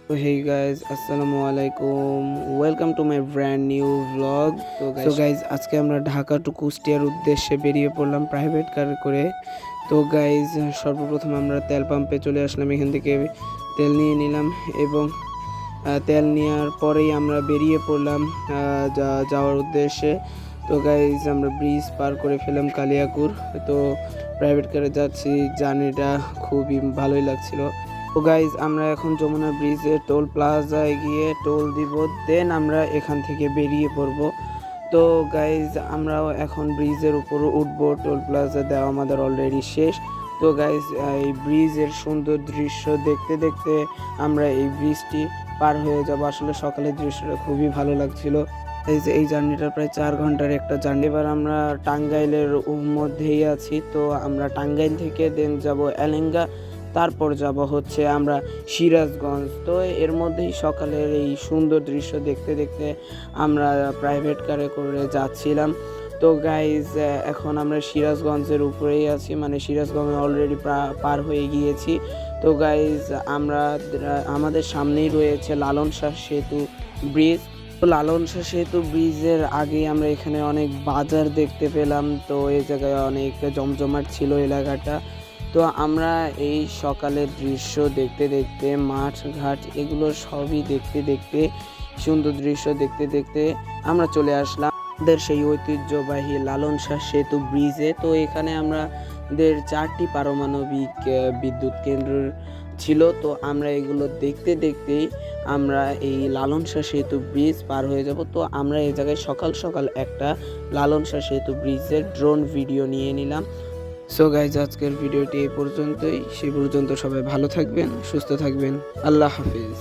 So hey guys, assalamu alaikum. Welcome to my brand new vlog. So guys, আজকে আমরা Dhaka two কুষ্টিয়ার উদ্দেশ্যে বেরিয়ে পড়লাম প্রাইভেট কার করে। তো গাইজ সর্বপ্রথম আমরা তেল পাম্পে চলে আসলাম, এখান থেকে তেল নিয়ে নিলাম এবং তেল নেওয়ার পরেই আমরা বেরিয়ে পড়লাম যাওয়ার উদ্দেশ্যে। তো গাইজ আমরা ব্রিজ পার করে ফেলাম কালিয়াকুর। তো প্রাইভেট কারে যাচ্ছি, জার্নিটা খুবই ভালোই লাগছিল। তো গাইজ আমরা এখন যমুনা ব্রিজে টোল প্লাজায় গিয়ে টোল দিব, দেন আমরা এখান থেকে বেরিয়ে পড়ব। তো গাইজ আমরাও এখন ব্রিজের উপর উঠবো, টোল প্লাজা দেওয়া আমাদের অলরেডি শেষ। তো গাইজ এই ব্রিজের সুন্দর দৃশ্য দেখতে দেখতে আমরা এই ব্রিজটি পার হয়ে যাব। আসলে সকালের দৃশ্যটা খুবই ভালো লাগছিল। এই জার্নিটা প্রায় 4 ঘন্টার একটা জার্নি। এবার আমরা টাঙ্গাইলের মধ্যেই আছি। তো আমরা টাঙ্গাইল থেকে দেন যাব এলেঙ্গা, তারপর যাব হচ্ছে আমরা সিরাজগঞ্জ। তো এর মধ্যেই সকালের এই সুন্দর দৃশ্য দেখতে দেখতে আমরা প্রাইভেট কারে করে যাচ্ছিলাম। তো গাইজ এখন আমরা সিরাজগঞ্জের উপরেই আছি, মানে সিরাজগঞ্জ অলরেডি পার হয়ে গিয়েছি। তো গাইজ আমাদের সামনেই রয়েছে লালন শাহ সেতু ব্রিজ। তো লালন শাহ সেতু ব্রিজের আগে আমরা এখানে অনেক বাজার দেখতে পেলাম। তো এই জায়গায় অনেক জমজমাট ছিল এলাকাটা। তো আমরা এই সকালের দৃশ্য দেখতে দেখতে মাঠ ঘাট এগুলো সবই দেখতে দেখতে সুন্দর দৃশ্য দেখতে দেখতে আমরা চলে আসলাম আমাদের সেই ঐতিহ্যবাহী লালন শাহ সেতু ব্রিজে। তো এখানে আমাদের 4টি পারমাণবিক বিদ্যুৎ কেন্দ্র ছিল। তো আমরা এগুলো দেখতে দেখতেই আমরা এই লালন শাহ সেতু ব্রিজ পার হয়ে যাব। তো আমরা এই জায়গায় সকাল সকাল একটা লালন শাহ সেতু ব্রিজের ড্রোন ভিডিও নিয়ে নিলাম। সো গাইজ আজকের ভিডিওটি এই পর্যন্তই। সেই পর্যন্ত সবাই ভালো থাকবেন, সুস্থ থাকবেন। আল্লাহ হাফিজ।